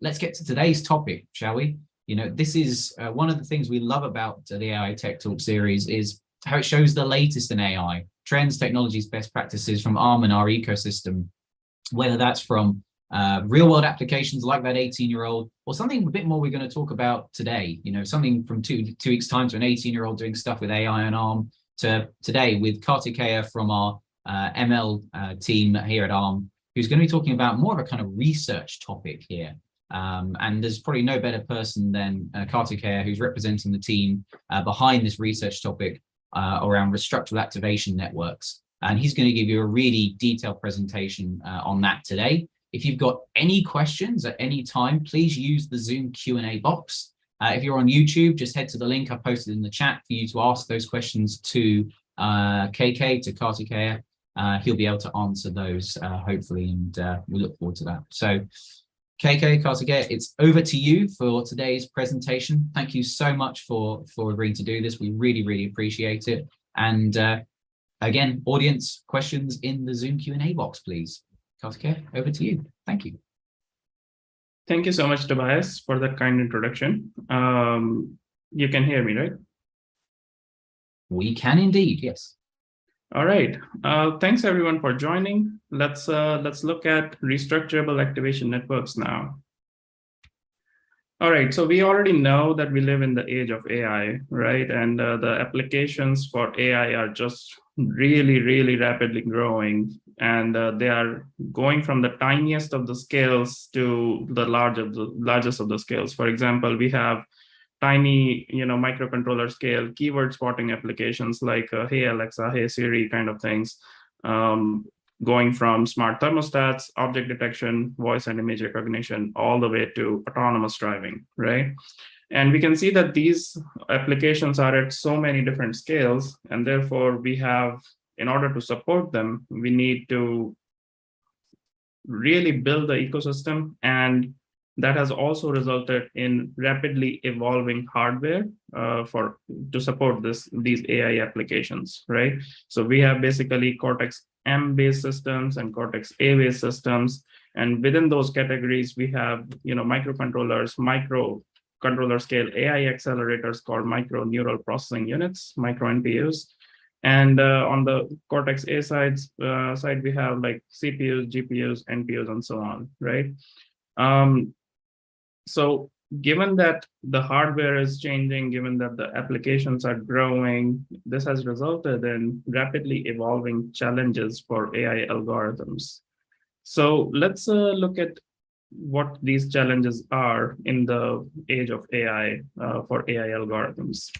let's get to today's topic, shall we? This is one of the things we love about the AI Tech Talk series is how it shows the latest in AI, trends, technologies, best practices from ARM and our ecosystem, whether that's from real world applications like that 18-year-old, or something a bit more we're going to talk about today, something from two weeks time to an 18-year-old doing stuff with AI and ARM, to today with Kartikeya from our ML team here at ARM, who's going to be talking about more of a kind of research topic here. And there's probably no better person than Kartikeya, who's representing the team behind this research topic around Restructurable Activation Networks. And he's going to give you a really detailed presentation on that today. If you've got any questions at any time, please use the Zoom Q&A box. If you're on YouTube, just head to the link I posted in the chat for you to ask those questions to KK, to Kartikeya. He'll be able to answer those, hopefully, and we look forward to that. So, KK, Kartikeya, it's over to you for today's presentation. Thank you so much for agreeing to do this. We really, really appreciate it. And again, audience questions in the Zoom Q&A box, please. Kartikeya, over to you. Thank you. Thank you so much, Tobias, for that kind introduction. You can hear me, right? We can indeed, yes. All right. Thanks everyone for joining. Let's look at restructurable activation networks now. All right. So we already know that we live in the age of AI, right? And the applications for AI are just really, really rapidly growing, and they are going from the tiniest of the scales to the largest of the scales. For example, we have tiny, microcontroller scale keyword spotting applications like Hey Alexa, Hey Siri kind of things, going from smart thermostats, object detection, voice and image recognition, all the way to autonomous driving, right? And we can see that these applications are at so many different scales, and therefore we have, in order to support them, we need to really build the ecosystem, and that has also resulted in rapidly evolving hardware to support these AI applications, right? So we have basically Cortex-M-based systems and Cortex-A-based systems, and within those categories, we have microcontrollers, microcontroller scale AI accelerators called micro neural processing units, micro NPUs. And on the Cortex-A side, we have like CPUs, GPUs, NPUs, and so on, right? So given that the hardware is changing, given that the applications are growing, this has resulted in rapidly evolving challenges for AI algorithms. So let's look at what these challenges are in the age of AI for AI algorithms.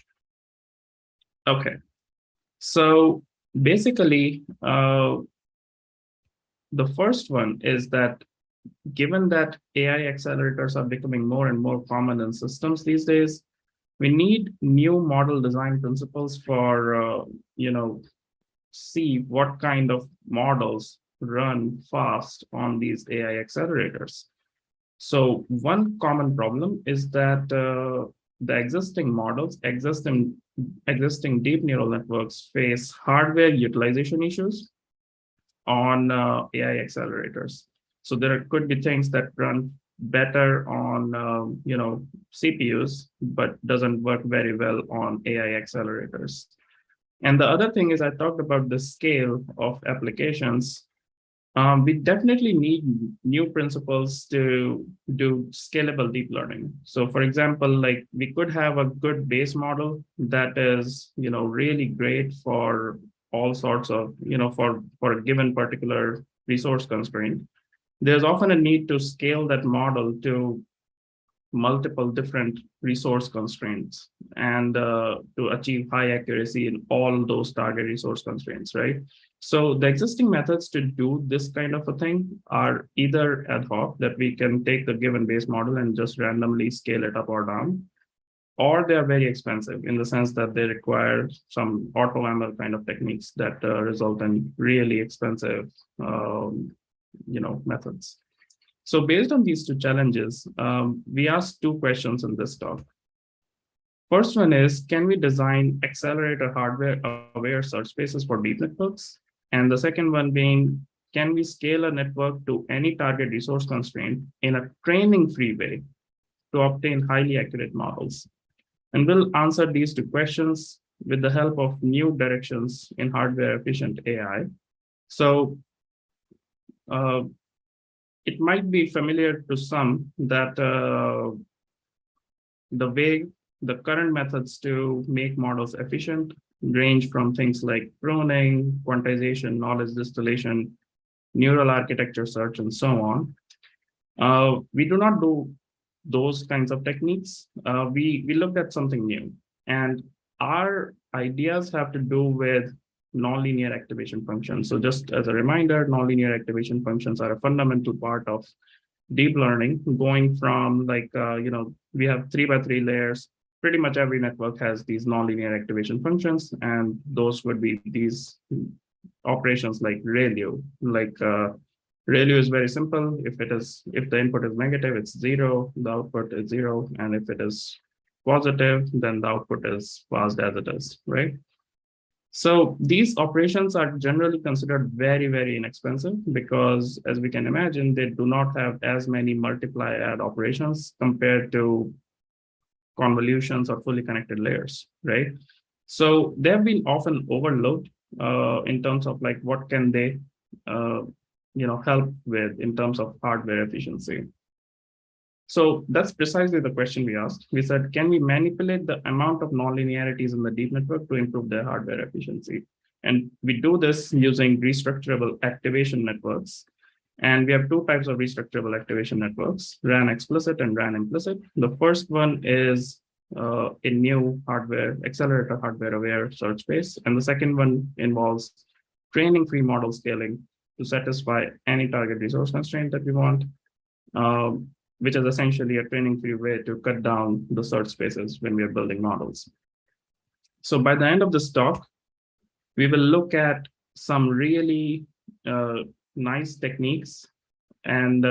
Okay, so basically, the first one is that given that AI accelerators are becoming more and more common in systems these days, we need new model design principles for, see what kind of models run fast on these AI accelerators. So one common problem is that the existing models, existing deep neural networks face hardware utilization issues on AI accelerators. So there could be things that run better on CPUs, but doesn't work very well on AI accelerators. And the other thing is, I talked about the scale of applications. We definitely need new principles to do scalable deep learning. So for example, like we could have a good base model that is, really great for all sorts of, for a given particular resource constraint. There's often a need to scale that model to multiple different resource constraints and to achieve high accuracy in all those target resource constraints, right? So the existing methods to do this kind of a thing are either ad hoc, that we can take the given base model and just randomly scale it up or down, or they are very expensive in the sense that they require some AutoML kind of techniques that result in really expensive methods. So based on these two challenges, we asked two questions in this talk. First one is, can we design accelerator hardware aware search spaces for deep networks? And the second one being, can we scale a network to any target resource constraint in a training-free way to obtain highly accurate models? And we'll answer these two questions with the help of new directions in hardware-efficient AI. So it might be familiar to some that the way the current methods to make models efficient range from things like pruning, quantization, knowledge distillation, neural architecture search, and so on. We do not do those kinds of techniques. We looked at something new, and our ideas have to do with nonlinear activation functions. So just as a reminder, nonlinear activation functions are a fundamental part of deep learning, going from like, we have 3x3 layers. Pretty much every network has these nonlinear activation functions, and those would be these operations like ReLU. Like ReLU is very simple. If the input is negative, it's 0, the output is 0. And if it is positive, then the output is passed as it is, right? So these operations are generally considered very, very inexpensive because, as we can imagine, they do not have as many multiply-add operations compared to convolutions or fully connected layers, right? So they've been often overlooked in terms of like what can they help with in terms of hardware efficiency. So that's precisely the question we asked. We said, can we manipulate the amount of nonlinearities in the deep network to improve their hardware efficiency? And we do this using restructurable activation networks. And we have two types of restructurable activation networks, RAN-Explicit and RAN-Implicit. The first one is a new hardware, accelerator hardware-aware search space. And the second one involves training-free model scaling to satisfy any target resource constraint that we want, which is essentially a training-free way to cut down the search spaces when we are building models. So by the end of this talk, we will look at some really nice techniques, and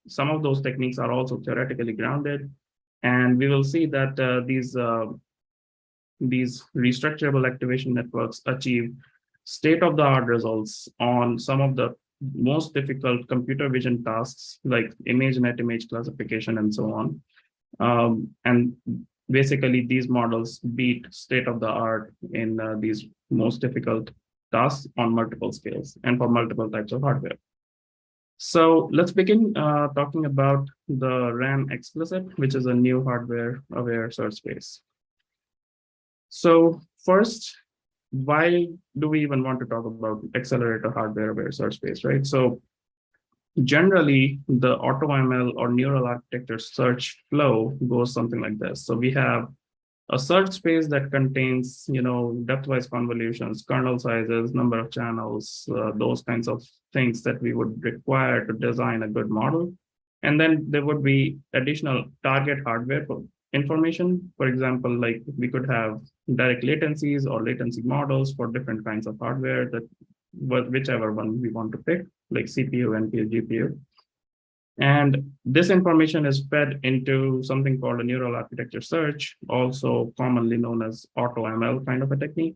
some of those techniques are also theoretically grounded. And we will see that these restructurable activation networks achieve state-of-the-art results on some of the most difficult computer vision tasks like ImageNet, image classification, and so on. And basically, these models beat state-of-the-art in these most difficult tasks on multiple scales and for multiple types of hardware. So let's begin talking about the RAN-Explicit, which is a new hardware-aware search space. So first, why do we even want to talk about accelerator hardware-aware search space, right? So generally, the AutoML or neural architecture search flow goes something like this. So we have a search space that contains, depth-wise convolutions, kernel sizes, number of channels, those kinds of things that we would require to design a good model. And then there would be additional target hardware information. For example, like we could have direct latencies or latency models for different kinds of hardware, that whichever one we want to pick, like CPU, NPU, GPU. And this information is fed into something called a neural architecture search, also commonly known as AutoML kind of a technique.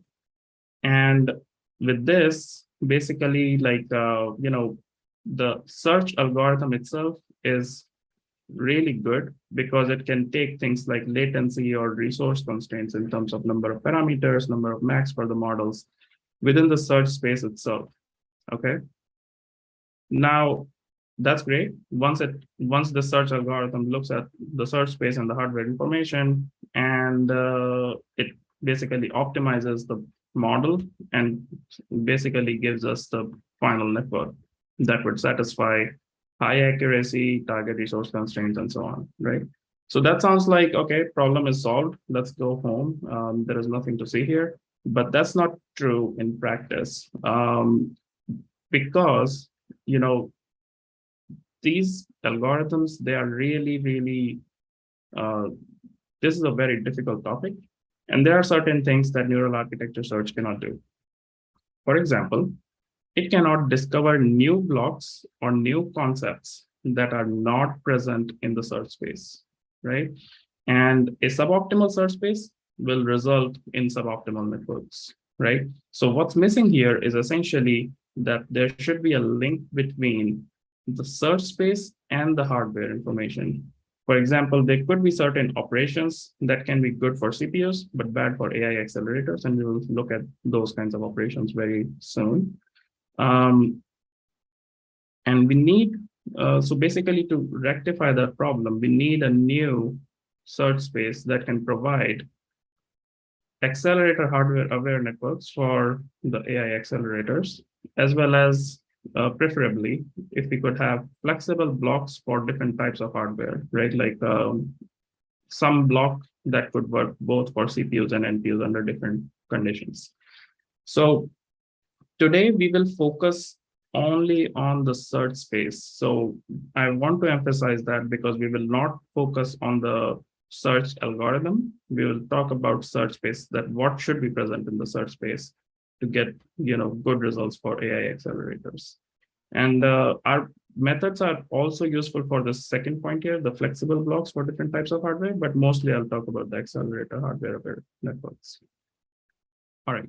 And with this, basically, like, the search algorithm itself is really good because it can take things like latency or resource constraints in terms of number of parameters, number of max for the models within the search space itself. Okay. Now, that's great. Once the search algorithm looks at the search space and the hardware information, and it basically optimizes the model and basically gives us the final network that would satisfy high accuracy, target resource constraints, and so on, right? So that sounds like, okay, problem is solved. Let's go home. There is nothing to see here. But that's not true in practice, because, these algorithms, they are really, really, this is a very difficult topic. And there are certain things that neural architecture search cannot do. For example, it cannot discover new blocks or new concepts that are not present in the search space, right? And a suboptimal search space will result in suboptimal networks, right? So what's missing here is essentially that there should be a link between the search space and the hardware information. For example, there could be certain operations that can be good for CPUs, but bad for AI accelerators, and we will look at those kinds of operations very soon. And we need, so basically to rectify that problem, we need a new search space that can provide accelerator hardware aware networks for the AI accelerators, as well as preferably if we could have flexible blocks for different types of hardware, right? Like some block that could work both for CPUs and NPUs under different conditions. So today we will focus only on the search space. So I want to emphasize that because we will not focus on the search algorithm. We will talk about search space, that what should be present in the search space to get good results for AI accelerators. And our methods are also useful for the second point here, the flexible blocks for different types of hardware, but mostly I'll talk about the accelerator hardware aware networks. All right.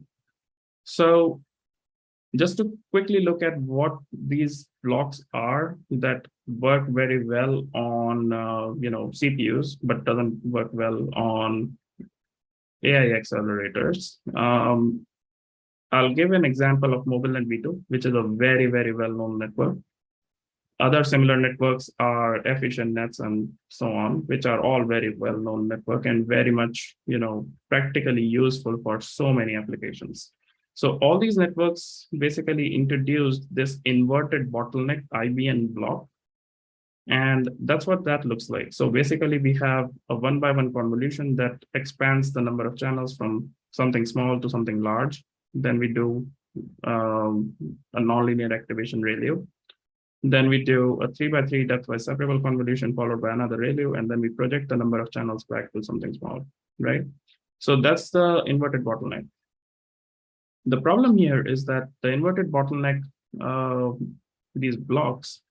So just to quickly look at what these blocks are that work very well on CPUs, but doesn't work well on AI accelerators. I'll give an example of MobileNet V2, which is a very, very well-known network. Other similar networks are efficient nets and so on, which are all very well-known network and very much practically useful for so many applications. So all these networks basically introduced this inverted bottleneck IBN block. And that's what that looks like. So basically we have a one-by-one convolution that expands the number of channels from something small to something large. Then we do a nonlinear activation ReLU. Then we do a 3x3 depth-wise separable convolution followed by another ReLU, and then we project the number of channels back to something small, right? So that's the inverted bottleneck. The problem here is that the inverted bottleneck, these blocks,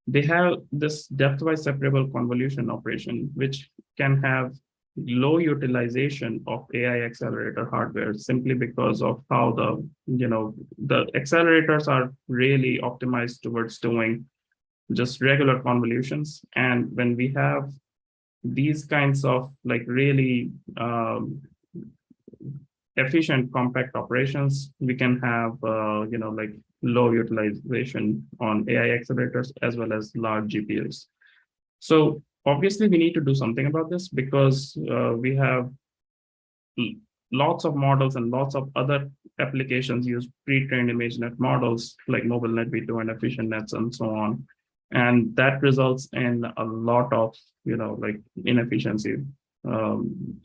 they have this depth-wise separable convolution operation, which can have low utilization of AI accelerator hardware simply because of how the accelerators are really optimized towards doing just regular convolutions. And when we have these kinds of really efficient compact operations, we can have low utilization on AI accelerators as well as large GPUs. So obviously we need to do something about this because we have lots of models and lots of other applications use pre-trained ImageNet models like MobileNet V2 and efficient nets and so on. And that results in a lot of inefficiency,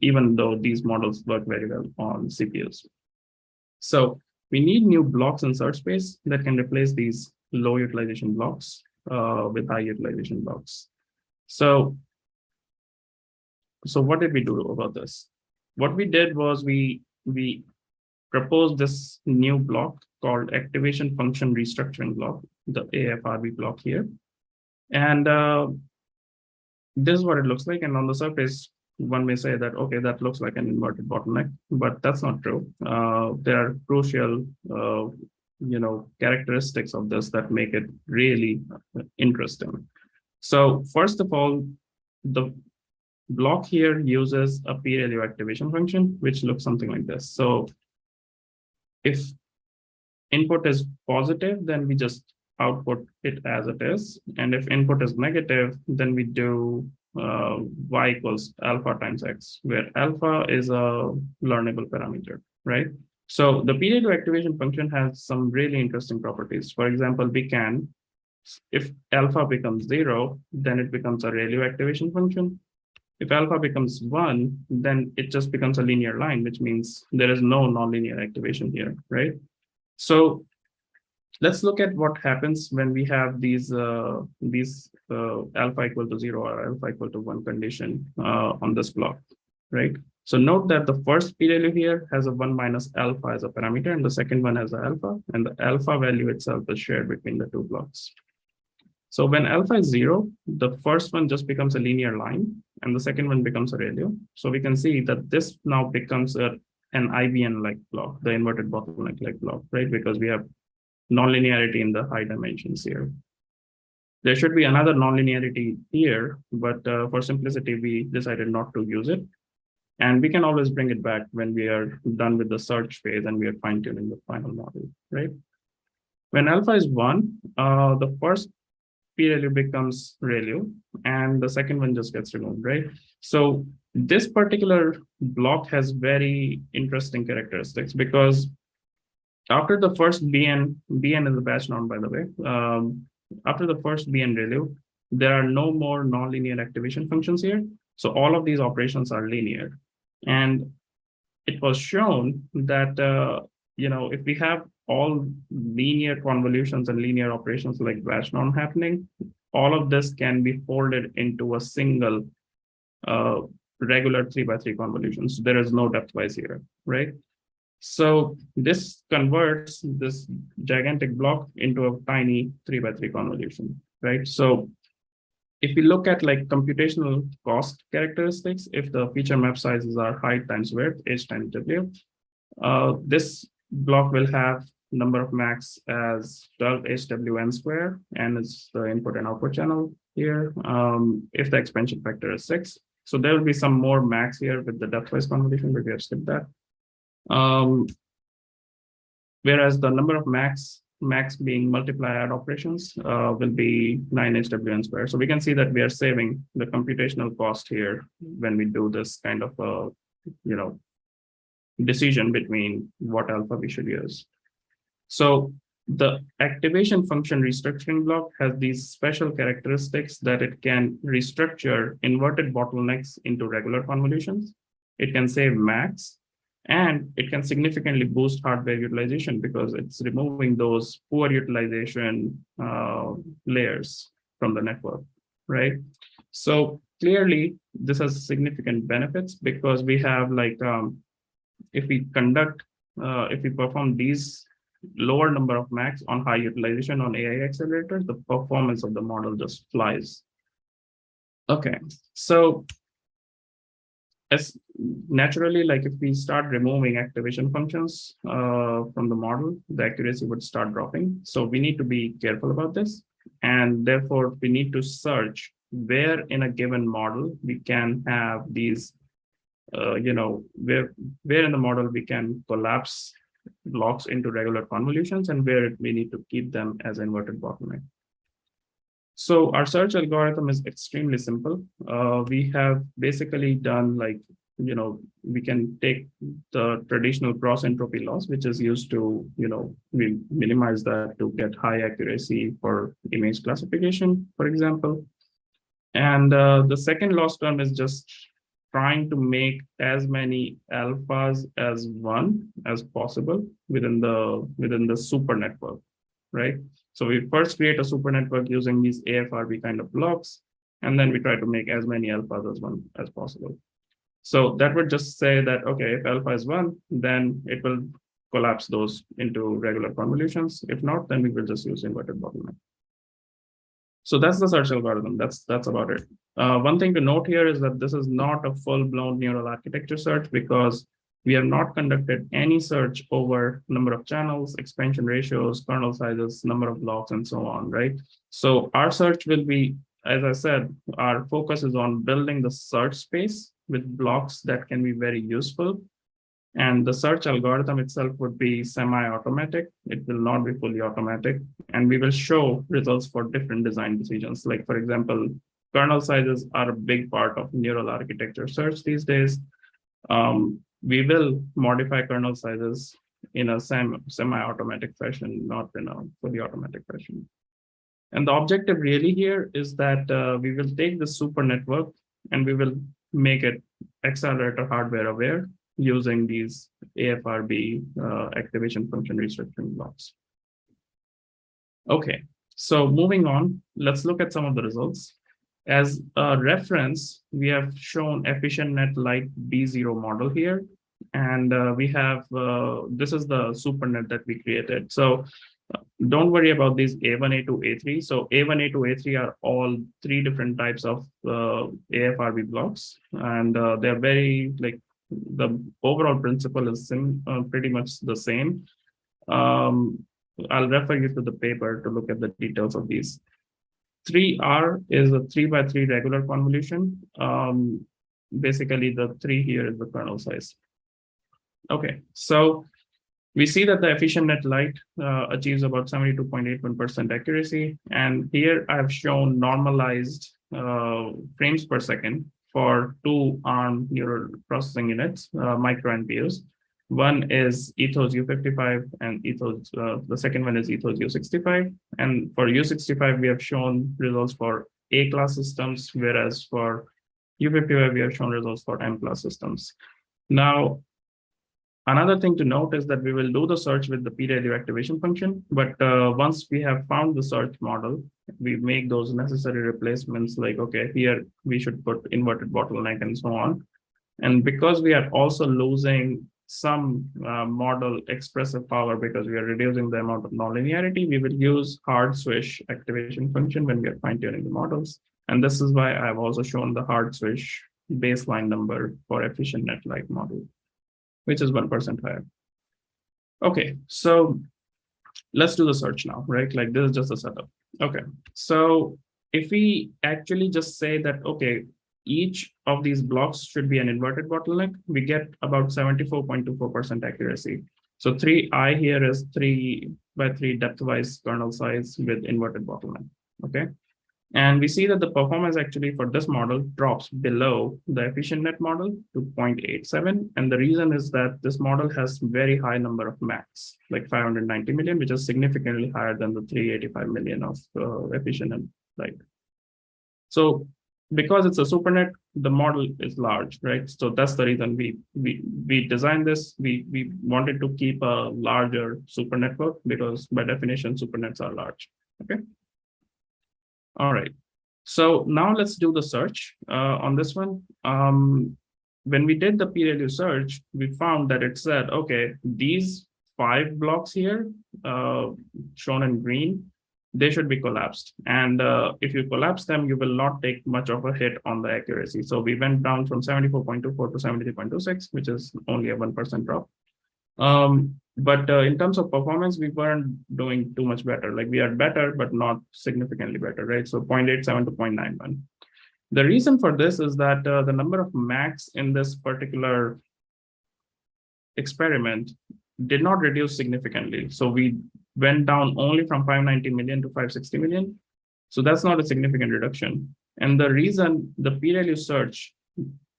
even though these models work very well on CPUs. So we need new blocks in search space that can replace these low utilization blocks with high utilization blocks. So what did we do about this? What we did was we proposed this new block called activation function restructuring block, the AFRB block here. And this is what it looks like. And on the surface, one may say that, okay, that looks like an inverted bottleneck, but that's not true. There are crucial, characteristics of this that make it really interesting. So first of all, the block here uses a PRLU activation function, which looks something like this. So if input is positive, then we just output it as it is. And if input is negative, then we do y equals alpha times x, where alpha is a learnable parameter, right? So the PRLU activation function has some really interesting properties. For example, we can, if alpha becomes 0, then it becomes a ReLU activation function. If alpha becomes 1, then it just becomes a linear line, which means there is no nonlinear activation here, right? So let's look at what happens when we have these alpha equal to 0 or alpha equal to 1 condition on this block, right? So note that the first PRLU here has a 1 minus alpha as a parameter, and the second one has an alpha, and the alpha value itself is shared between the two blocks. So when alpha is 0, the first one just becomes a linear line, and the second one becomes a ReLU. So we can see that this now becomes an IBN-like block, the inverted bottleneck-like block, right? Because we have nonlinearity in the high dimensions here. There should be another nonlinearity here, but for simplicity, we decided not to use it. And we can always bring it back when we are done with the search phase and we are fine-tuning the final model, right? When alpha is 1, the first p-ReLU becomes ReLU, and the second one just gets removed, right? So this particular block has very interesting characteristics because after the first BN is a batch norm, by the way. After the first BN ReLU, there are no more nonlinear activation functions here. So all of these operations are linear. And it was shown that if we have all linear convolutions and linear operations like batch norm happening, all of this can be folded into a single regular 3x3 convolution. So there is no depthwise here, right? So this converts this gigantic block into a tiny 3x3 convolution, right? So if we look at like computational cost characteristics, if the feature map sizes are height times width, h times w, this block will have number of max as 12 hwn square, and it's the input and output channel here. If the expansion factor is 6, so there will be some more max here with the depthwise convolution, but we have skipped that. Whereas the number of max being multiply add operations will be 9 hwn square. So we can see that we are saving the computational cost here when we do this kind of decision between what alpha we should use. So the activation function restructuring block has these special characteristics that it can restructure inverted bottlenecks into regular convolutions. It can save max, and it can significantly boost hardware utilization because it's removing those poor utilization layers from the network, right? So clearly, this has significant benefits because we have like, if we perform these lower number of max on high utilization on AI accelerators, the performance of the model just flies. Okay, so as naturally, like if we start removing activation functions from the model, the accuracy would start dropping. So we need to be careful about this. And therefore, we need to search where in a given model we can have these, where in the model we can collapse blocks into regular convolutions and where we need to keep them as inverted bottleneck. So our search algorithm is extremely simple. We have basically done like, we can take the traditional cross entropy loss, which is used to, we minimize that to get high accuracy for image classification, for example. And the second loss term is just trying to make as many alphas as 1 as possible within the super network, right? So we first create a super network using these AFRB kind of blocks, and then we try to make as many alphas as 1 as possible. So that would just say that, okay, if alpha is 1, then it will collapse those into regular convolutions. If not, then we will just use inverted bottleneck. So that's the search algorithm. That's about it. One thing to note here is that this is not a full-blown neural architecture search because we have not conducted any search over number of channels, expansion ratios, kernel sizes, number of blocks, and so on, right? So our search will be, as I said, our focus is on building the search space with blocks that can be very useful. And the search algorithm itself would be semi-automatic. It will not be fully automatic. And we will show results for different design decisions. Like, for example, kernel sizes are a big part of neural architecture search these days. We will modify kernel sizes in a semi-automatic fashion, not in a fully automatic fashion. And the objective really here is that we will take the super network and we will make it accelerator hardware aware using these AFRB activation function restructuring blocks. Okay, so moving on, let's look at some of the results. As a reference, we have shown EfficientNet like B0 model here. And we have, this is the supernet that we created. So don't worry about these A1, A2, A3. So A1, A2, A3 are all 3 different types of AFRB blocks. And they're very, like, the overall principle is pretty much the same. I'll refer you to the paper to look at the details of these. 3R is a 3x3 regular convolution. Basically, the 3 here is the kernel size. Okay, so we see that the efficient net light achieves about 72.81% accuracy. And here I've shown normalized frames per second for 2 ARM neural processing units, micro NPUs. One is Ethos U55 and Ethos, the second one is Ethos U65. And for U65, we have shown results for A-class systems, whereas for U55, we have shown results for M-class systems. Now, another thing to note is that we will do the search with the PW activation function, but once we have found the search model, we make those necessary replacements like, okay, here we should put inverted bottleneck and so on. And because we are also losing some model expressive power because we are reducing the amount of nonlinearity, we will use hard swish activation function when we are fine-tuning the models. And this is why I've also shown the hard swish baseline number for efficient net light model, which is 1% higher. Okay, so let's do the search now, right? Like this is just a setup. Okay, so if we actually just say that, okay, each of these blocks should be an inverted bottleneck, we get about 74.24% accuracy. So 3i here is 3x3 depth-wise kernel size with inverted bottleneck, okay? And we see that the performance actually for this model drops below the efficient net model to 0.87. And the reason is that this model has very high number of max, like 590 million, which is significantly higher than the 385 million of efficient net light. So because it's a supernet, the model is large, right? So that's the reason we designed this. We wanted to keep a larger super network because by definition, supernets are large, okay? All right, so now let's do the search on this one. When we did the PW search, we found that it said, okay, these 5 blocks here, shown in green, they should be collapsed. And if you collapse them, you will not take much of a hit on the accuracy. So we went down from 74.24 to 73.26, which is only a 1% drop. But in terms of performance, we weren't doing too much better. Like we are better, but not significantly better, right? So 0.87 to 0.91. The reason for this is that the number of max in this particular experiment did not reduce significantly. So we went down only from 590 million to 560 million. So that's not a significant reduction. And the reason the PW search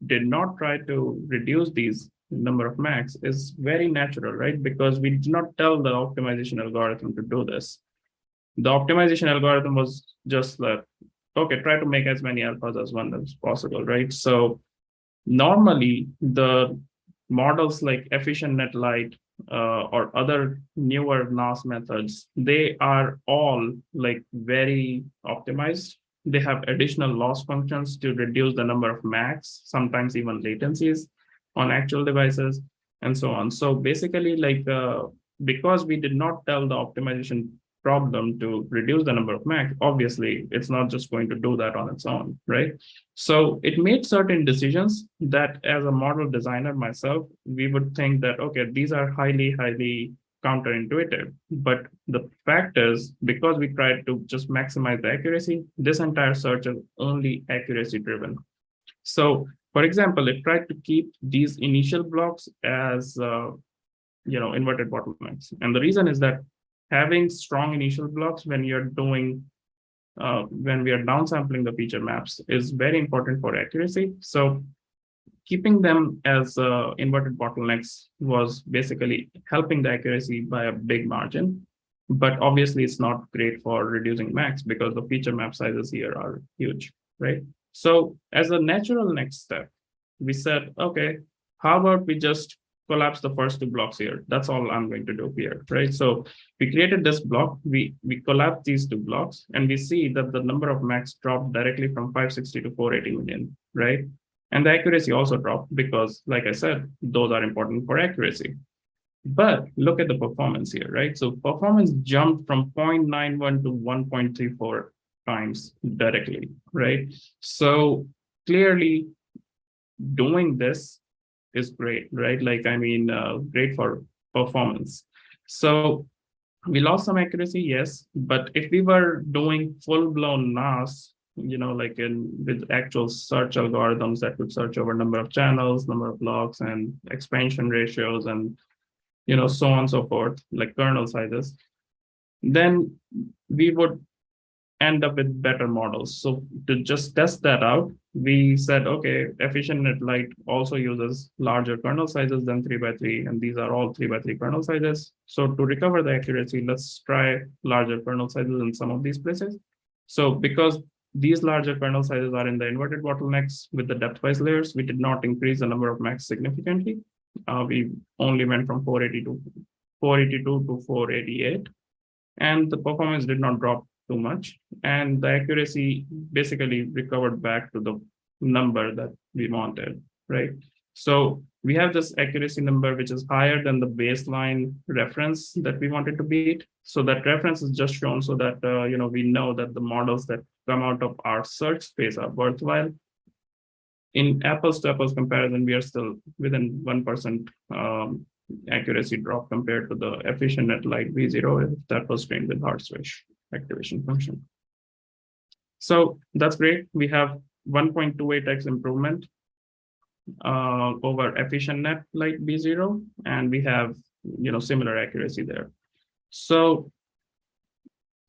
did not try to reduce these number of max is very natural, right? Because we did not tell the optimization algorithm to do this. The optimization algorithm was just like, okay, try to make as many alphas as one as possible, right? So normally the models like efficient net light or other newer NAS methods, they are all like very optimized. They have additional loss functions to reduce the number of max, sometimes even latencies on actual devices and so on. So basically, like because we did not tell the optimization problem to reduce the number of max, obviously it's not just going to do that on its own, right? So it made certain decisions that as a model designer myself, we would think that, okay, these are highly counterintuitive. But the fact is, because we tried to just maximize the accuracy, this entire search is only accuracy driven. So for example, it tried to keep these initial blocks as inverted bottlenecks. And the reason is that having strong initial blocks when you're doing when we are downsampling the feature maps is very important for accuracy. So keeping them as inverted bottlenecks was basically helping the accuracy by a big margin. But obviously, it's not great for reducing max because the feature map sizes here are huge, right? So as a natural next step, we said, okay, how about we just collapse the first 2 blocks here? That's all I'm going to do here, right? So we created this block, we collapsed these 2 blocks, and we see that the number of max dropped directly from 560 to 480 million, right? And the accuracy also dropped because, like I said, those are important for accuracy. But look at the performance here, right? So performance jumped from 0.91 to 1.34 times directly, right? So clearly doing this is great, right? Like, I mean, great for performance. So We lost some accuracy, yes, but if we were doing full-blown NAS, like with actual search algorithms that would search over number of channels, number of blocks, and expansion ratios, and so on and so forth, like kernel sizes, then we would end up with better models. So to just test that out, we said, okay, EfficientNet Lite also uses larger kernel sizes than 3x3, and these are all 3x3 kernel sizes. So to recover the accuracy, let's try larger kernel sizes in some of these places. So because these larger kernel sizes are in the inverted bottlenecks with the depth-wise layers, we did not increase the number of max significantly. We only went from 482 to 488, and the performance did not drop too much, and the accuracy basically recovered back to the number that we wanted, right? So we have this accuracy number which is higher than the baseline reference that we wanted to beat. So that reference is just shown so that we know that the models that come out of our search space are worthwhile. In apples to apples comparison, we are still within 1% accuracy drop compared to the EfficientNet Lite V0 if that was trained with hard switch activation function. So that's great. We have 1.28x improvement over EfficientNet Lite V0, and we have similar accuracy there. So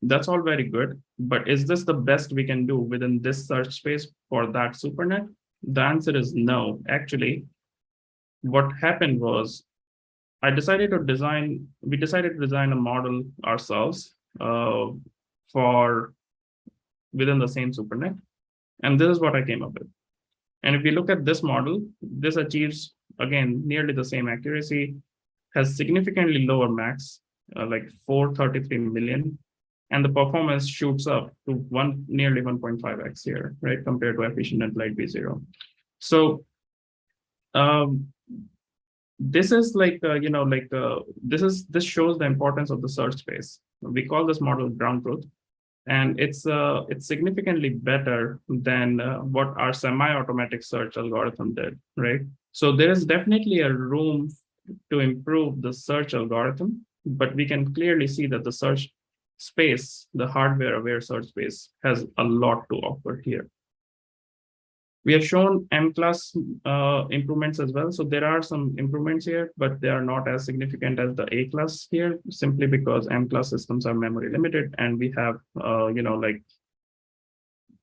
that's all very good, but is this the best we can do within this search space for that supernet? The answer is no. Actually, what happened was we decided to design a model ourselves for within the same supernet. And this is what I came up with. And if we look at this model, this achieves, again, nearly the same accuracy, has significantly lower max, like 433 million. And the performance shoots up to nearly 1.5x here, right, compared to EfficientNet Lite V0. So this is like, this shows the importance of the search space. We call this model ground truth, and it's significantly better than what our semi-automatic search algorithm did, right? So there is definitely a room to improve the search algorithm, but we can clearly see that the search space, the hardware-aware search space, has a lot to offer here. We have shown M-class improvements as well. So there are some improvements here, but they are not as significant as the A-class here, simply because M-class systems are memory limited, and we have, like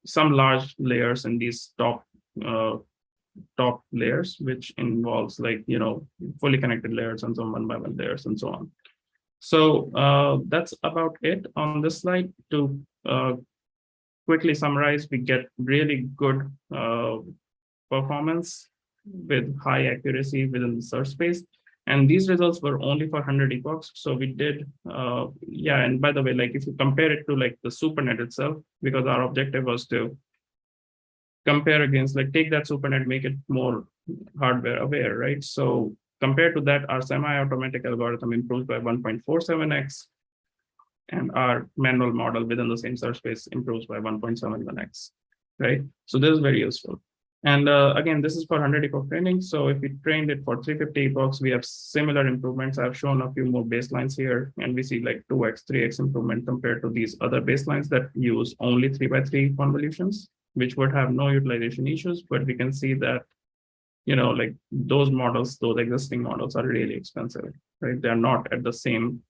some large layers in these top layers, which involves like, fully connected layers and some 1x1 layers and so on. So that's about it on this slide. To quickly summarize, we get really good performance with high accuracy within the search space. And these results were only for 100 epochs. So we did, and by the way, like if you compare it to like the supernet itself, because our objective was to compare against, like take that supernet, make it more hardware aware, right? So compared to that, our semi-automatic algorithm improves by 1.47x. And our manual model within the same search space improves by 1.71x, right? So this is very useful. And again, this is for 100 epoch training. So if we trained it for 350 epochs, we have similar improvements. I've shown a few more baselines here, and we see like 2x, 3x improvement compared to these other baselines that use only 3x3 convolutions, which would have no utilization issues. But we can see that, like those models, those existing models are really expensive, right? They're not at the same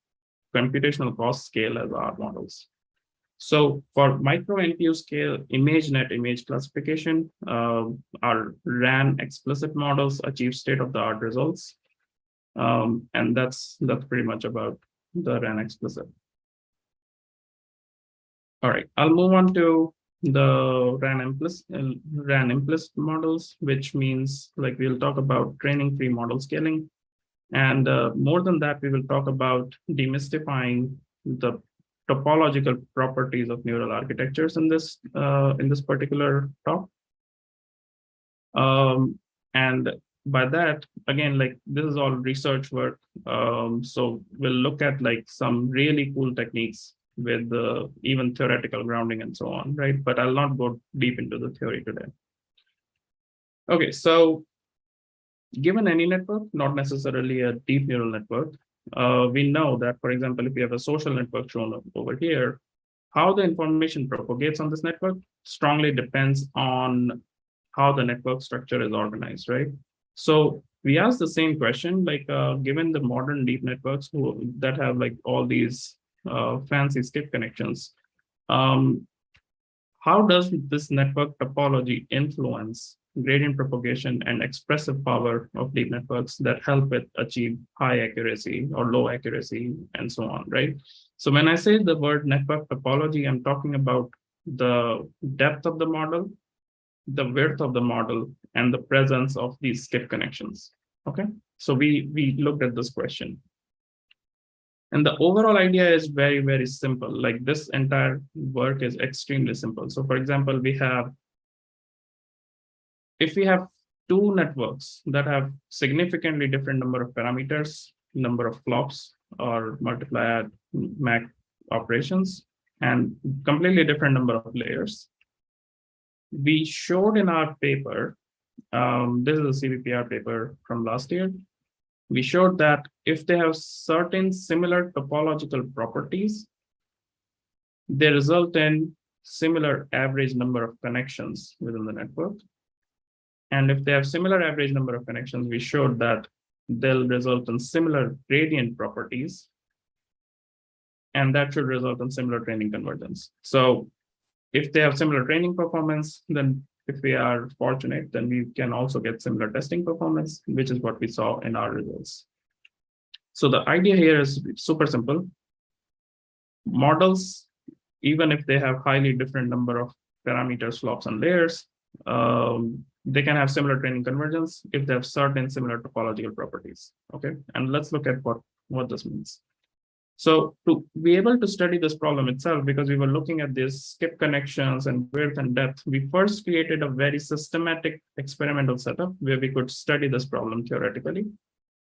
computational cost scale as our models. So for micro NPU scale ImageNet image classification, our RAN-Explicit models achieve state-of-the-art results. And that's pretty much about the RAN-Explicit. All right, I'll move on to the RAN-Implicit models, which means like we'll talk about training-free model scaling. And more than that, we will talk about demystifying the topological properties of neural architectures in this particular talk. And by that, again, like this is all research work. So we'll look at like some really cool techniques with even theoretical grounding and so on, right? But I'll not go deep into the theory today. Okay, so given any network, not necessarily a deep neural network, we know that, for example, if you have a social network shown over here, how the information propagates on this network strongly depends on how the network structure is organized, right? So we asked the same question, like given the modern deep networks that have like all these fancy skip connections, um, how does this network topology influence gradient propagation and expressive power of deep networks that help it achieve high accuracy or low accuracy and so on, right? So when I say the word network topology, I'm talking about the depth of the model, the width of the model, and the presence of these skip connections. Okay, so we looked at this question. And the overall idea is very, very simple. Like this entire work is extremely simple. So for example, if we have two networks that have significantly different number of parameters, number of flops or multiply add MAC operations, and completely different number of layers, we showed in our paper, this is a CVPR paper from last year, we showed that if they have certain similar topological properties, they result in similar average number of connections within the network. And if they have similar average number of connections, we showed that they'll result in similar gradient properties, and that should result in similar training convergence. So if they have similar training performance, then if we are fortunate, then we can also get similar testing performance, which is what we saw in our results. So the idea here is super simple. Models, even if they have highly different number of parameters, flops, and layers, they can have similar training convergence if they have certain similar topological properties. Okay, and let's look at what this means. So to be able to study this problem itself, because we were looking at these skip connections and width and depth, we first created a very systematic experimental setup where we could study this problem theoretically.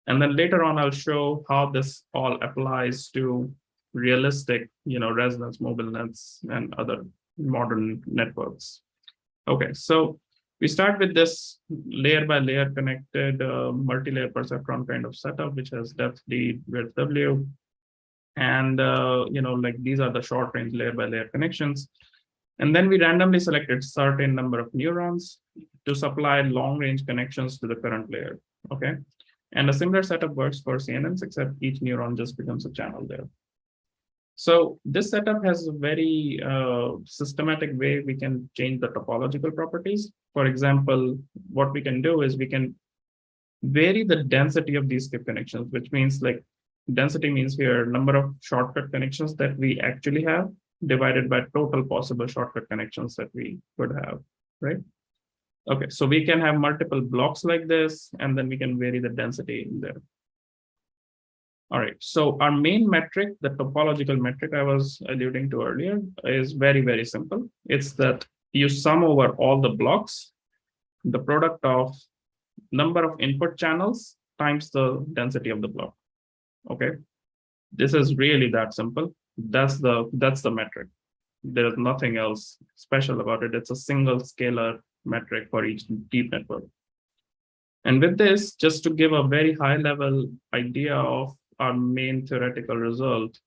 And then later on, I'll show how this all applies to realistic, resonance mobile nets and other modern networks. Okay, so we start with this layer by layer connected multi-layer perceptron kind of setup, which has depth D, width W. And, like these are the short range layer by layer connections. And then we randomly selected certain number of neurons to supply long range connections to the current layer. Okay. And a similar setup works for CNNs, except each neuron just becomes a channel there. So this setup has a very systematic way we can change the topological properties. For example, what we can do is we can vary the density of these skip connections, which means like density means here number of shortcut connections that we actually have divided by total possible shortcut connections that we could have, right? Okay, so we can have multiple blocks like this, and then we can vary the density in there. All right, so our main metric, the topological metric I was alluding to earlier, is very, very simple. It's that you sum over all the blocks, the product of number of input channels times the density of the block. Okay, this is really that simple. That's the metric. There is nothing else special about it. It's a single scalar metric for each deep network. And with this, just to give a very high level idea of our main theoretical result,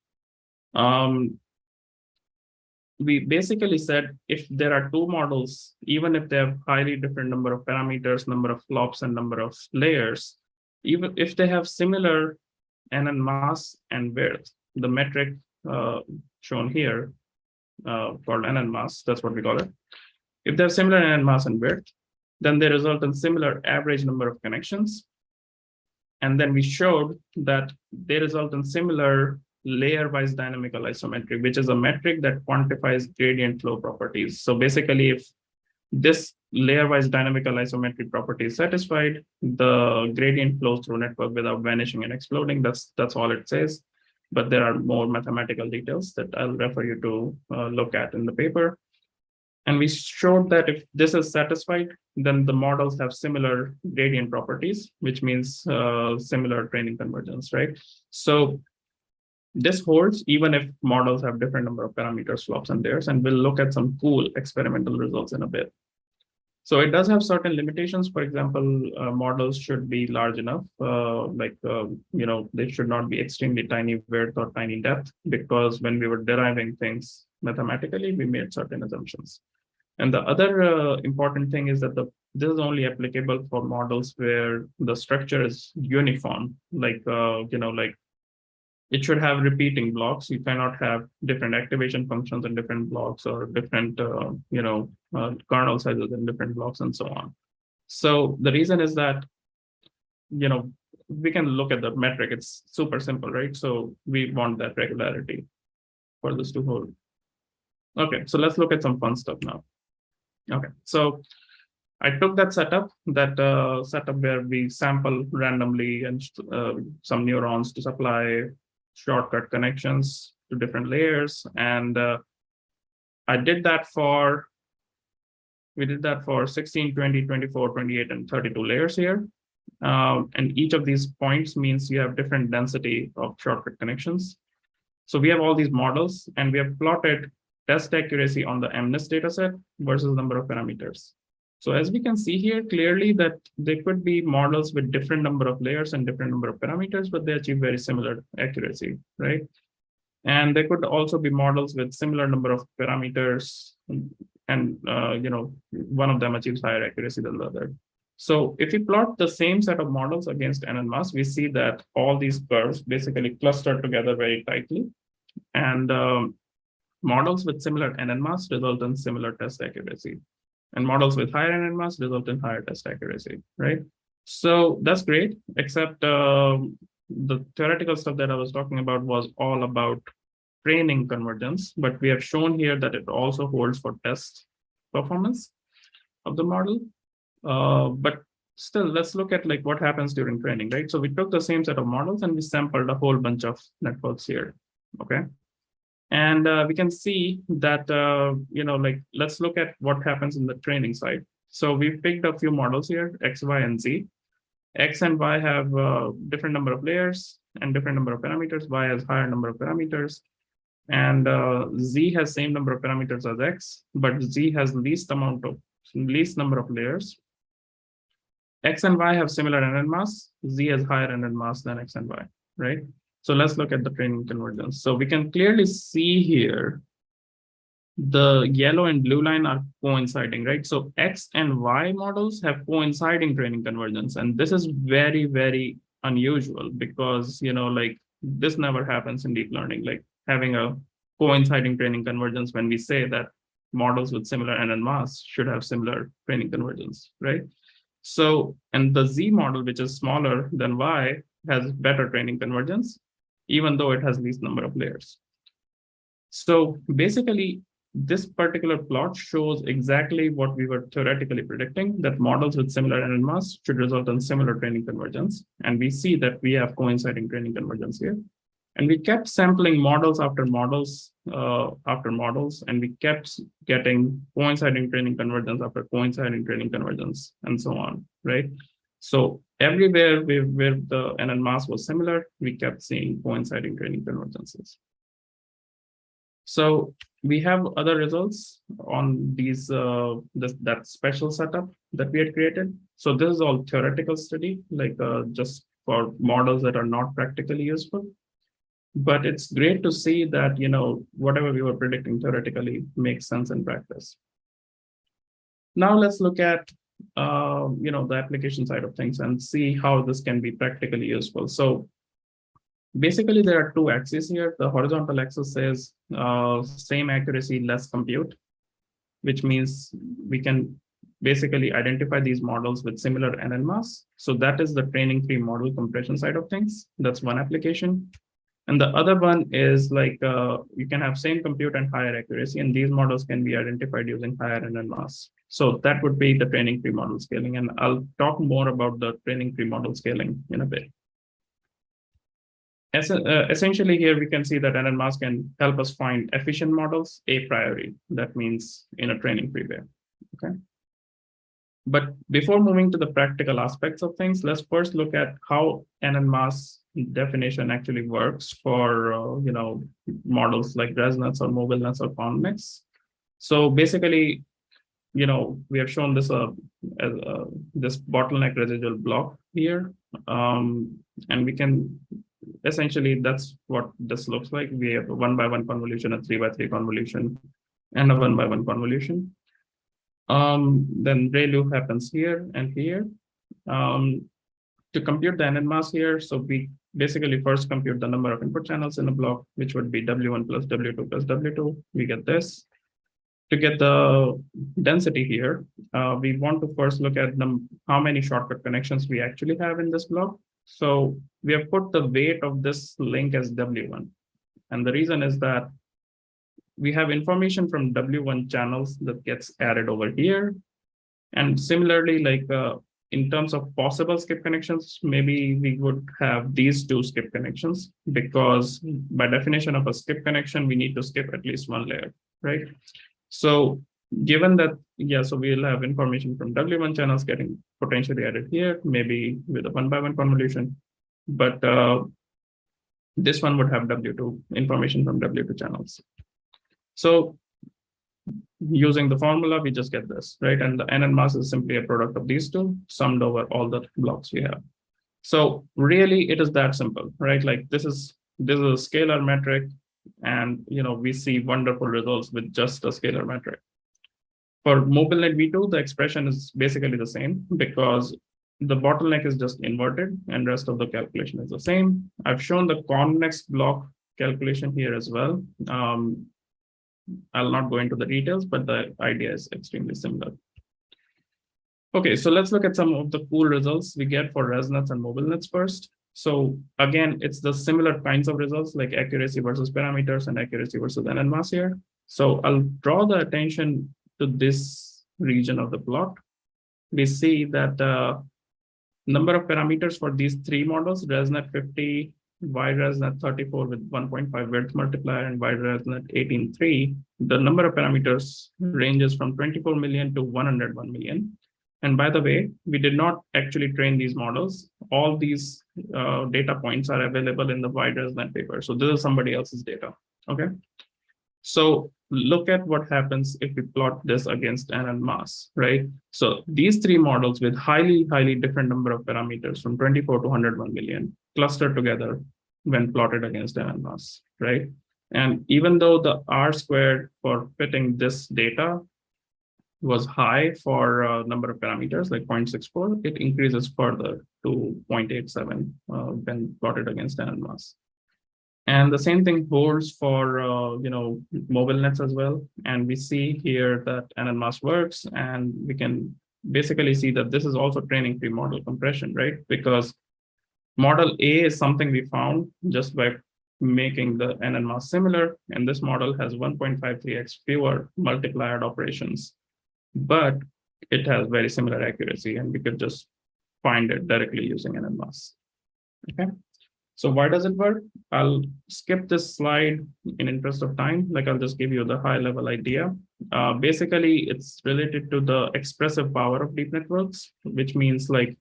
we basically said if there are two models, even if they have highly different number of parameters, number of flops, and number of layers, even if they have similar NN mass and width, the metric shown here called NN mass, that's what we call it. If they have similar NN mass and width, then they result in similar average number of connections. And then we showed that they result in similar layer-wise dynamical isometry, which is a metric that quantifies gradient flow properties. So basically, if this layer-wise dynamical isometry property is satisfied, the gradient flows through network without vanishing and exploding. That's all it says. But there are more mathematical details that I'll refer you to look at in the paper. And we showed that if this is satisfied, then the models have similar gradient properties, which means similar training convergence, right? So this holds even if models have different number of parameters, flops, and layers, and we'll look at some cool experimental results in a bit. So it does have certain limitations. For example, models should be large enough, they should not be extremely tiny width or tiny depth, because when we were deriving things mathematically, we made certain assumptions. And the other important thing is that this is only applicable for models where the structure is uniform, like it should have repeating blocks. You cannot have different activation functions in different blocks, or different, kernel sizes in different blocks, and so on. So the reason is that, we can look at the metric. It's super simple, right? So we want that regularity for this to hold. Okay, so let's look at some fun stuff now. Okay, so I took that setup where we sample randomly and some neurons to supply shortcut connections to different layers. And we did that for 16, 20, 24, 28, and 32 layers here. And each of these points means you have different density of shortcut connections. So we have all these models, and we have plotted test accuracy on the MNIST dataset versus number of parameters. So as we can see here clearly that there could be models with different number of layers and different number of parameters, but they achieve very similar accuracy, right? And there could also be models with similar number of parameters, and one of them achieves higher accuracy than the other. So if we plot the same set of models against NNMAS, we see that all these curves basically cluster together very tightly, and models with similar NNMAS result in similar test accuracy. And models with higher NNMAS result in higher test accuracy, right? So that's great, except the theoretical stuff that I was talking about was all about training convergence, but we have shown here that it also holds for test performance of the model. But still, let's look at like what happens during training, right? So we took the same set of models and we sampled a whole bunch of networks here, okay? And we can see that, let's look at what happens in the training side. So we picked a few models here, X, Y, and Z. X and Y have different number of layers and different number of parameters. Y has higher number of parameters. And Z has same number of parameters as X, but Z has least number of layers. X and Y have similar NNMAS. Z has higher NNMAS than X and Y, right? So let's look at the training convergence. So we can clearly see here the yellow and blue line are coinciding, right? So X and Y models have coinciding training convergence. And this is very, very unusual because, this never happens in deep learning, like having a coinciding training convergence when we say that models with similar NNMAS should have similar training convergence, right? So, and the Z model, which is smaller than Y, has better training convergence, even though it has least number of layers. So basically, this particular plot shows exactly what we were theoretically predicting, that models with similar NNMAS should result in similar training convergence. And we see that we have coinciding training convergence here. And we kept sampling models after models, and we kept getting coinciding training convergence after coinciding training convergence, and so on, right? So everywhere where the NNMAS was similar, we kept seeing coinciding training convergences. So we have other results on these that special setup that we had created. So this is all theoretical study, like just for models that are not practically useful. But it's great to see that, whatever we were predicting theoretically makes sense in practice. Now let's look at, the application side of things and see how this can be practically useful. So basically, there are two axes here. The horizontal axis says same accuracy, less compute, which means we can basically identify these models with similar NNMAS. So that is the training free model compression side of things. That's one application. And the other one is like you can have same compute and higher accuracy, and these models can be identified using higher NNMAS. So that would be the training free model scaling. And I'll talk more about the training free model scaling in a bit. Essentially, here we can see that NNMAS can help us find efficient models a priori. That means in a training free way. Okay. But before moving to the practical aspects of things, let's first look at how NNMAS definition actually works for models like ResNets or MobileNets or ConvNets. So basically, we have shown this as this bottleneck residual block here, and we can essentially, that's what this looks like. We have a 1x1 convolution, a 3x3 convolution, and a 1x1 convolution. Then ReLU happens here and here. To compute the NN mass here, so we basically first compute the number of input channels in a block, which would be W1 plus W2 plus W2. We get this. To get the density here, we want to first look at how many shortcut connections we actually have in this block. So we have put the weight of this link as W1. And the reason is that we have information from W1 channels that gets added over here. And similarly, like in terms of possible skip connections, maybe we would have these two skip connections, because by definition of a skip connection, we need to skip at least one layer, right? So given that, yeah, so we'll have information from W1 channels getting potentially added here, maybe with a 1x1 convolution, but this one would have W2 information from W2 channels. So using the formula, we just get this, right? And the NN mass is simply a product of these two summed over all the blocks we have. So really, it is that simple, right? Like this is a scalar metric, and we see wonderful results with just a scalar metric. For MobileNet V2, the expression is basically the same, because the bottleneck is just inverted and rest of the calculation is the same. I've shown the convex block calculation here as well. I'll not go into the details, but the idea is extremely similar. Okay, so let's look at some of the cool results we get for ResNets and MobileNets first. So again, it's the similar kinds of results, like accuracy versus parameters and accuracy versus NN mass here. So I'll draw the attention to this region of the plot. We see that number of parameters for these three models, ResNet 50, YResNet 34 with 1.5 width multiplier, and YResNet 18.3, the number of parameters ranges from 24 million to 101 million. And by the way, we did not actually train these models. All these data points are available in the YResNet paper. So this is somebody else's data, okay? So look at what happens if we plot this against NN mass, right? So these three models with highly different number of parameters from 24 to 101 million cluster together when plotted against NN mass, right? And even though the R squared for fitting this data was high for number of parameters, like 0.64, it increases further to 0.87 when plotted against NN mass. And the same thing holds for MobileNets as well. And we see here that NN mass works, and we can basically see that this is also training free model compression, right? Because model A is something we found just by making the NN mass similar, and this model has 1.53x fewer multiplier operations, but it has very similar accuracy, and we could just find it directly using NN mass. Okay. So why does it work? I'll skip this slide in interest of time. Like I'll just give you the high level idea. Basically, it's related to the expressive power of deep networks, which means like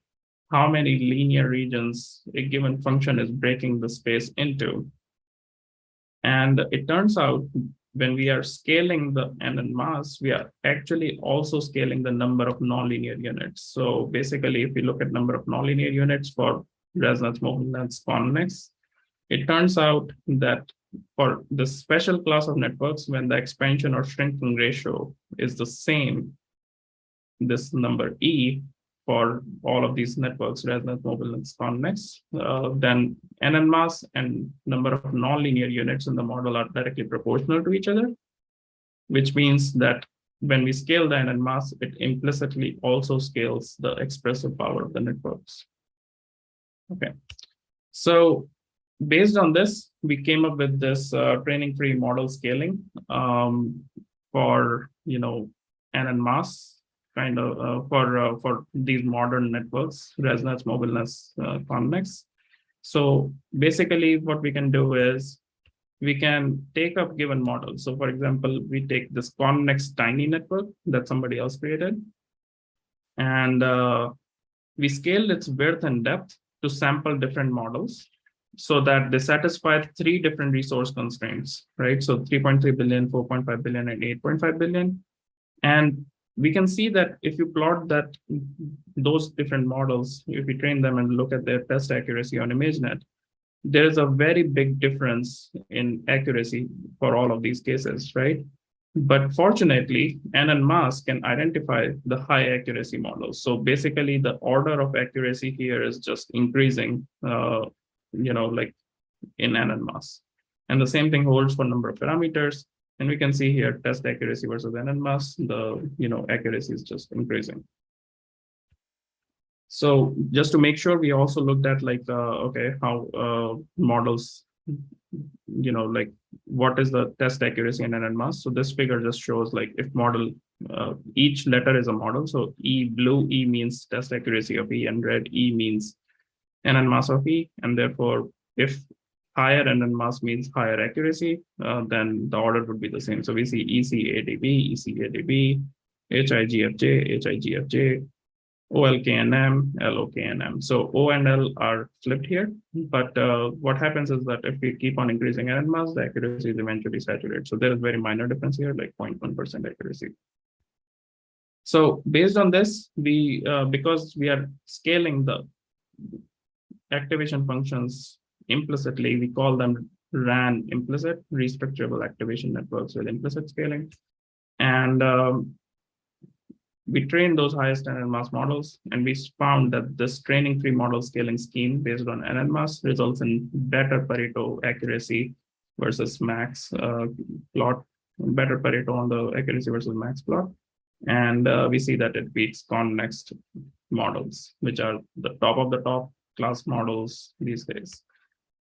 how many linear regions a given function is breaking the space into. And it turns out when we are scaling the NN mass, we are actually also scaling the number of nonlinear units. So basically, if we look at number of nonlinear units for ResNets, MobileNets, convex, it turns out that for the special class of networks, when the expansion or shrinking ratio is the same, this number E for all of these networks, ResNets, MobileNets, convex, then NN mass and number of nonlinear units in the model are directly proportional to each other, which means that when we scale the NN mass, it implicitly also scales the expressive power of the networks. Okay, so based on this, we came up with this training-free model scaling for NN mass kind of for these modern networks, ResNets, MobileNets, convex. So basically, what we can do is we can take a given model. So for example, we take this convex tiny network that somebody else created, and we scale its width and depth to sample different models so that they satisfy three different resource constraints, right? So 3.3 billion, 4.5 billion, and 8.5 billion. And we can see that if you plot those different models, if we train them and look at their test accuracy on ImageNet, there is a very big difference in accuracy for all of these cases, right? But fortunately, NN-mask can identify the high accuracy models. So basically, the order of accuracy here is just increasing, like in NN-mask. And the same thing holds for number of parameters. And we can see here test accuracy versus NN-mask, the accuracy is just increasing. So just to make sure, we also looked at how models, like what is the test accuracy in NN-mask. So this figure just shows like if model, each letter is a model. So blue E means test accuracy of E, and red E means NN-mask of E. And therefore, if higher NN-mask means higher accuracy, then the order would be the same. So we see EC-ADB, EC-ADB, HIGFJ, HIGFJ, OLKNM, LOKNM. So O and L are flipped here, but what happens is that if we keep on increasing NN-mask, the accuracy is eventually saturated. So there is very minor difference here, like 0.1% accuracy. So based on this, we because we are scaling the activation functions implicitly, we call them RAN-Implicit, Restructurable Activation Networks with implicit scaling. And we trained those highest NN-mask models, and we found that this training tree model scaling scheme based on NN-mask results in better Pareto accuracy versus max plot, better Pareto on the accuracy versus max plot. And we see that it beats connext models, which are the top class models these days.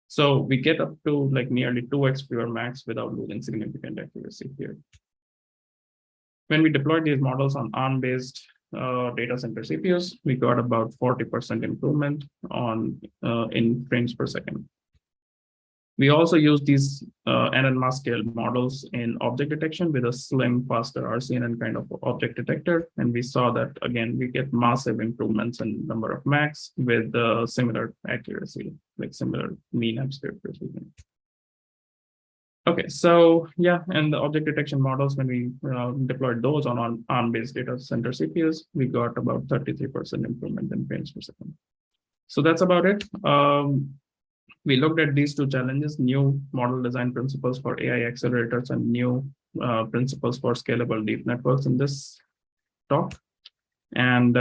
So we get up to like nearly 2x fewer max without losing significant accuracy here. When we deployed these models on ARM-based data center CPUs, we got about 40% improvement in frames per second. We also use these NN-mask scale models in object detection with a slim, faster RCNN kind of object detector. And we saw that, again, we get massive improvements in number of max with similar accuracy, like similar mean absolute precision. Okay, so yeah, and the object detection models, when we deployed those on ARM-based data center CPUs, we got about 33% improvement in frames per second. So that's about it. We looked at these two challenges: new model design principles for AI accelerators and new principles for scalable deep networks in this talk. And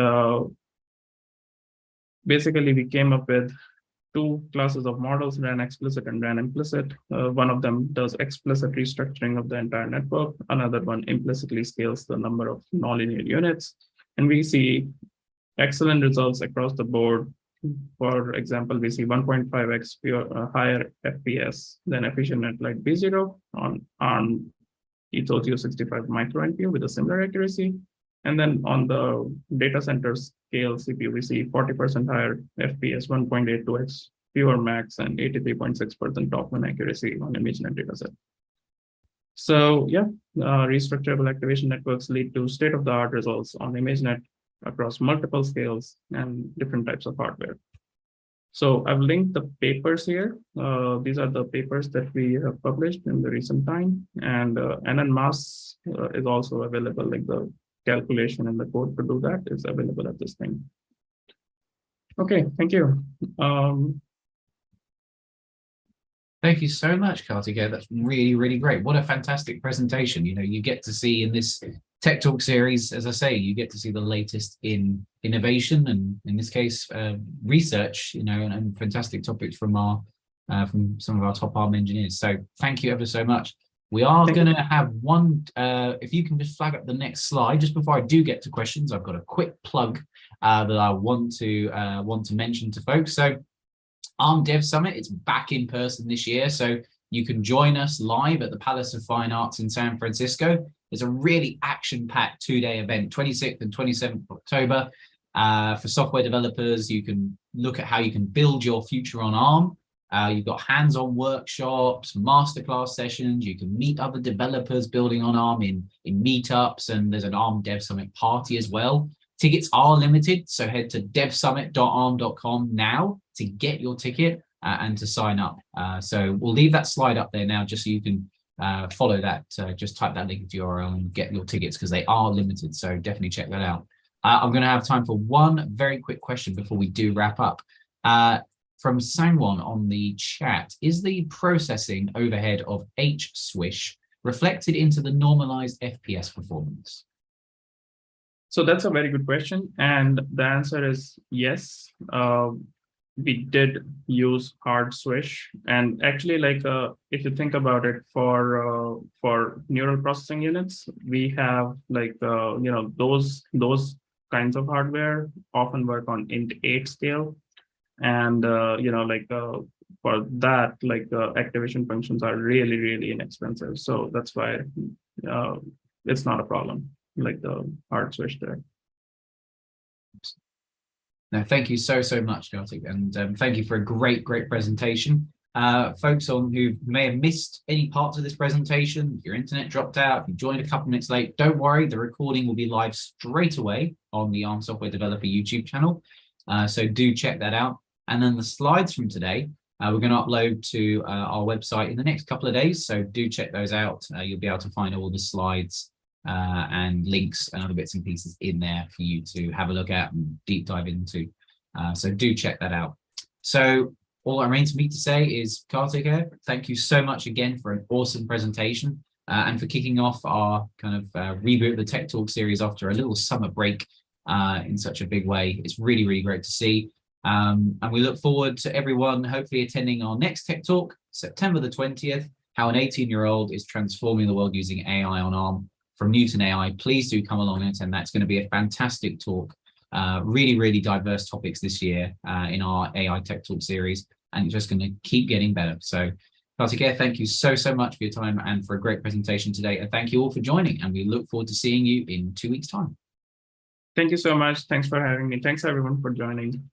basically, we came up with two classes of models, RAN-Explicit and RAN-Implicit. One of them does explicit restructuring of the entire network. Another one implicitly scales the number of nonlinear units. And we see excellent results across the board. For example, we see 1.5x higher FPS than EfficientNet like B0 on Ethos-U65 micro NPU with a similar accuracy. And then on the data center scale CPU, we see 40% higher FPS, 1.82x fewer max, and 83.6% top one accuracy on ImageNet dataset. So yeah, restructurable activation networks lead to state-of-the-art results on ImageNet across multiple scales and different types of hardware. So I've linked the papers here. These are the papers that we have published in the recent time. And NN-mask is also available, like the calculation and the code to do that is available at this time. Okay, thank you. Thank you so much, Kartik. That's really, really great. What a fantastic presentation. You get to see in this Tech Talk series, as I say, you get to see the latest in innovation and, in this case, research, and fantastic topics from from some of our top ARM engineers. So thank you ever so much. We are going to have one, if you can just flag up the next slide, just before I do get to questions, I've got a quick plug that I want to mention to folks. So ARM Dev Summit, it's back in person this year. So you can join us live at the Palace of Fine Arts in San Francisco. It's a really action-packed two-day event, 26th and 27th of October. For software developers, you can look at how you can build your future on ARM. You've got hands-on workshops, masterclass sessions. You can meet other developers building on ARM in meetups, and there's an ARM Dev Summit party as well. Tickets are limited, so head to devsummit.arm.com now to get your ticket and to sign up. So we'll leave that slide up there now just so you can follow that. Just type that link into your URL and get your tickets because they are limited. So definitely check that out. I'm going to have time for one very quick question before we do wrap up. From Sangwon on the chat, is the processing overhead of H-Swish reflected into the normalized FPS performance? So that's a very good question. And the answer is yes. We did use hard swish. And actually, like if you think about it, for neural processing units, we have like those kinds of hardware often work on int8 scale. And for that, activation functions are really, really inexpensive. So that's why it's not a problem, like the hard switch there. No, thank you so much, Kartik, and thank you for a great presentation. Folks who may have missed any parts of this presentation, if your internet dropped out, if you joined a couple minutes late, don't worry, the recording will be live straight away on the ARM Software Developer YouTube channel. So do check that out. And then the slides from today, we're going to upload to our website in the next couple of days. So do check those out. You'll be able to find all the slides and links and other bits and pieces in there for you to have a look at and deep dive into. So do check that out. So all that remains for me to say is, Kartik, thank you so much again for an awesome presentation and for kicking off our kind of reboot of the Tech Talk series after a little summer break in such a big way. It's really, really great to see. And we look forward to everyone hopefully attending our next Tech Talk, September the 20th, how an 18-year-old is transforming the world using AI on ARM from Newton AI. Please do come along and attend that. It's going to be a fantastic talk. Really, really diverse topics this year in our AI Tech Talk series, and it's just going to keep getting better. So, Kartik, thank you so much for your time and for a great presentation today. And thank you all for joining, and we look forward to seeing you in 2 weeks' time. Thank you so much. Thanks for having me. Thanks, everyone, for joining.